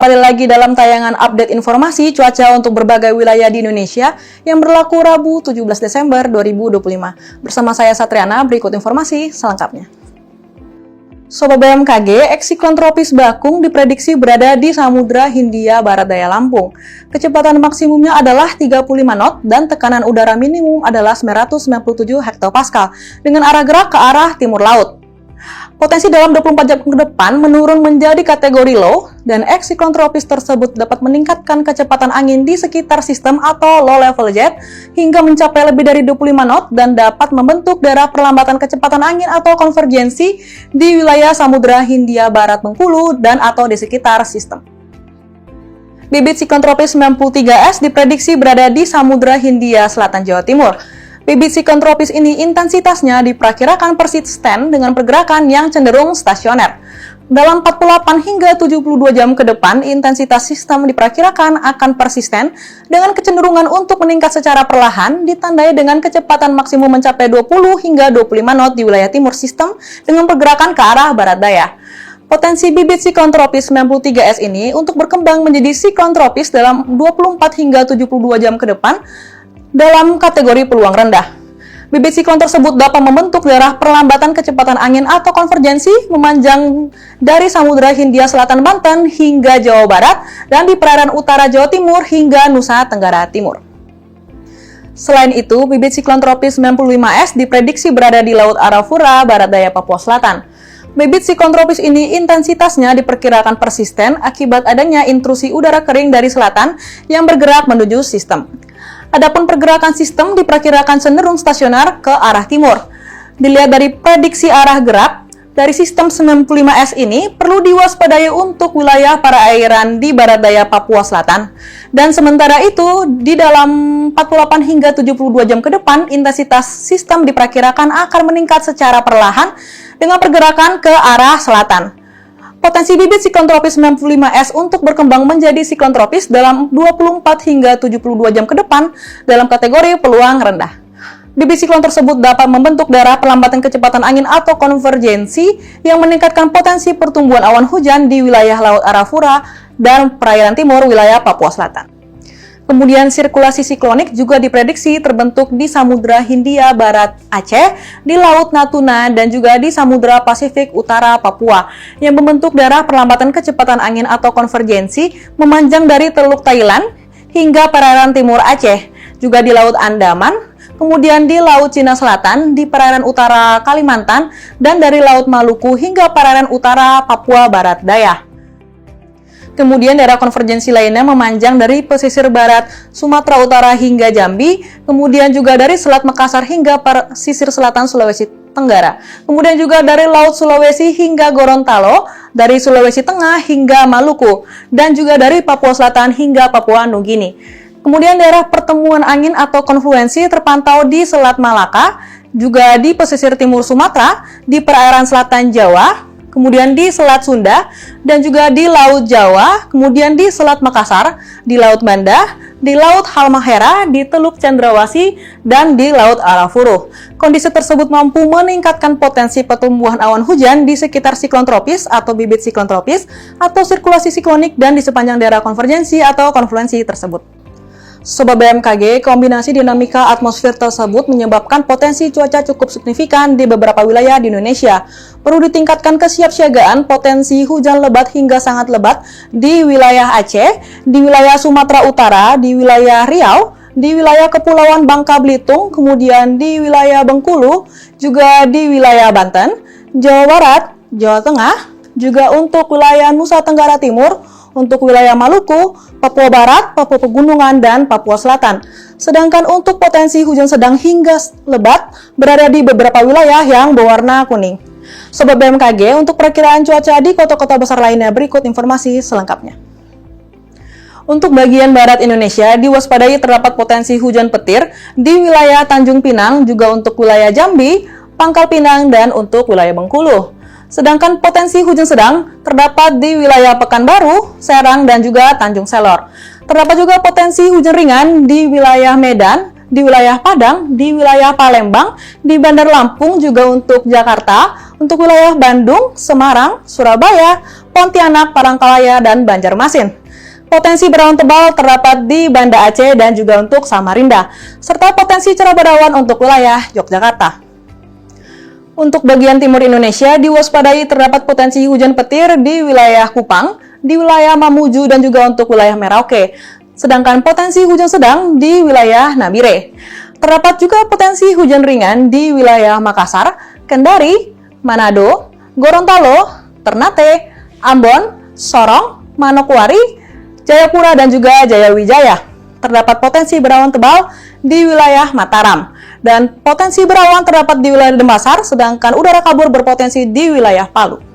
kembali lagi dalam tayangan update informasi cuaca untuk berbagai wilayah di Indonesia yang berlaku Rabu 17 Desember 2025. Bersama saya Satriana, berikut informasi selengkapnya. Sobat BMKG, eksiklon tropis Bakung diprediksi berada di Samudra Hindia Barat Daya Lampung. Kecepatan maksimumnya adalah 35 knot dan tekanan udara minimum adalah 997 hektopascal dengan arah gerak ke arah timur laut. Potensi dalam 24 jam ke depan menurun menjadi kategori low dan eksiklon tropis tersebut dapat meningkatkan kecepatan angin di sekitar sistem atau low level jet hingga mencapai lebih dari 25 knot dan dapat membentuk daerah perlambatan kecepatan angin atau konvergensi di wilayah Samudra Hindia Barat Bengkulu dan atau di sekitar sistem. Bibit siklon tropis 93S diprediksi berada di Samudra Hindia Selatan Jawa Timur. Bibit siklon tropis ini intensitasnya diperkirakan persisten dengan pergerakan yang cenderung stasioner. Dalam 48 hingga 72 jam ke depan, intensitas sistem diperkirakan akan persisten dengan kecenderungan untuk meningkat secara perlahan, ditandai dengan kecepatan maksimum mencapai 20 hingga 25 knot di wilayah timur sistem dengan pergerakan ke arah barat daya. Potensi bibit siklon tropis 93S ini untuk berkembang menjadi siklon tropis dalam 24 hingga 72 jam ke depan, dalam kategori peluang rendah. Bibit siklon tersebut dapat membentuk daerah perlambatan kecepatan angin atau konvergensi memanjang dari Samudra Hindia Selatan Banten hingga Jawa Barat dan di perairan utara Jawa Timur hingga Nusa Tenggara Timur. Selain itu, bibit siklon tropis 95S diprediksi berada di Laut Arafura, barat daya Papua Selatan. Bibit siklon tropis ini intensitasnya diperkirakan persisten akibat adanya intrusi udara kering dari selatan yang bergerak menuju sistem. Adapun pergerakan sistem diperkirakan cenderung stasioner ke arah timur. Dilihat dari prediksi arah gerak, dari sistem 95S ini perlu diwaspadai untuk wilayah perairan di barat daya Papua Selatan. Dan sementara itu, di dalam 48 hingga 72 jam ke depan, intensitas sistem diperkirakan akan meningkat secara perlahan dengan pergerakan ke arah selatan. Potensi bibit siklon tropis 95S untuk berkembang menjadi siklon tropis dalam 24 hingga 72 jam ke depan dalam kategori peluang rendah. Bibit siklon tersebut dapat membentuk daerah perlambatan kecepatan angin atau konvergensi yang meningkatkan potensi pertumbuhan awan hujan di wilayah Laut Arafura dan perairan timur wilayah Papua Selatan. Kemudian sirkulasi siklonik juga diprediksi terbentuk di Samudra Hindia Barat Aceh, di Laut Natuna, dan juga di Samudra Pasifik Utara Papua, yang membentuk daerah perlambatan kecepatan angin atau konvergensi memanjang dari Teluk Thailand hingga perairan timur Aceh, juga di Laut Andaman, kemudian di Laut Cina Selatan, di perairan utara Kalimantan, dan dari Laut Maluku hingga perairan utara Papua Barat Daya. Kemudian daerah konvergensi lainnya memanjang dari pesisir barat Sumatera Utara hingga Jambi, kemudian juga dari Selat Makassar hingga pesisir selatan Sulawesi Tenggara. Kemudian juga dari Laut Sulawesi hingga Gorontalo, dari Sulawesi Tengah hingga Maluku, dan juga dari Papua Selatan hingga Papua Nugini. Kemudian daerah pertemuan angin atau konfluensi terpantau di Selat Malaka, juga di pesisir timur Sumatera, di perairan selatan Jawa, kemudian di Selat Sunda, dan juga di Laut Jawa, kemudian di Selat Makassar, di Laut Banda, di Laut Halmahera, di Teluk Cendrawasih, dan di Laut Arafura. Kondisi tersebut mampu meningkatkan potensi pertumbuhan awan hujan di sekitar siklon tropis atau bibit siklon tropis atau sirkulasi siklonik dan di sepanjang daerah konvergensi atau konfluensi tersebut. Sobat BMKG, kombinasi dinamika atmosfer tersebut menyebabkan potensi cuaca cukup signifikan di beberapa wilayah di Indonesia. Perlu ditingkatkan kesiapsiagaan potensi hujan lebat hingga sangat lebat di wilayah Aceh, di wilayah Sumatera Utara, di wilayah Riau, di wilayah Kepulauan Bangka Belitung, kemudian di wilayah Bengkulu, juga di wilayah Banten, Jawa Barat, Jawa Tengah, juga untuk wilayah Nusa Tenggara Timur, untuk wilayah Maluku, Papua Barat, Papua Pegunungan, dan Papua Selatan. Sedangkan untuk potensi hujan sedang hingga lebat berada di beberapa wilayah yang berwarna kuning. Sobat BMKG, untuk perkiraan cuaca di kota-kota besar lainnya berikut informasi selengkapnya. Untuk bagian barat Indonesia, diwaspadai terdapat potensi hujan petir di wilayah Tanjung Pinang, juga untuk wilayah Jambi, Pangkal Pinang, dan untuk wilayah Bengkulu. Sedangkan potensi hujan sedang terdapat di wilayah Pekanbaru, Serang, dan juga Tanjung Selor. Terdapat juga potensi hujan ringan di wilayah Medan, di wilayah Padang, di wilayah Palembang, di Bandar Lampung juga untuk Jakarta, untuk wilayah Bandung, Semarang, Surabaya, Pontianak, Palangkaraya, dan Banjarmasin. Potensi berawan tebal terdapat di Banda Aceh dan juga untuk Samarinda, serta potensi cerah berawan untuk wilayah Yogyakarta. Untuk bagian timur Indonesia, diwaspadai terdapat potensi hujan petir di wilayah Kupang, di wilayah Mamuju, dan juga untuk wilayah Merauke. Sedangkan potensi hujan sedang di wilayah Nabire. Terdapat juga potensi hujan ringan di wilayah Makassar, Kendari, Manado, Gorontalo, Ternate, Ambon, Sorong, Manokwari, Jayapura, dan juga Jayawijaya. Terdapat potensi berawan tebal di wilayah Mataram. Dan potensi berawan terdapat di wilayah Denpasar, sedangkan udara kabur berpotensi di wilayah Palu.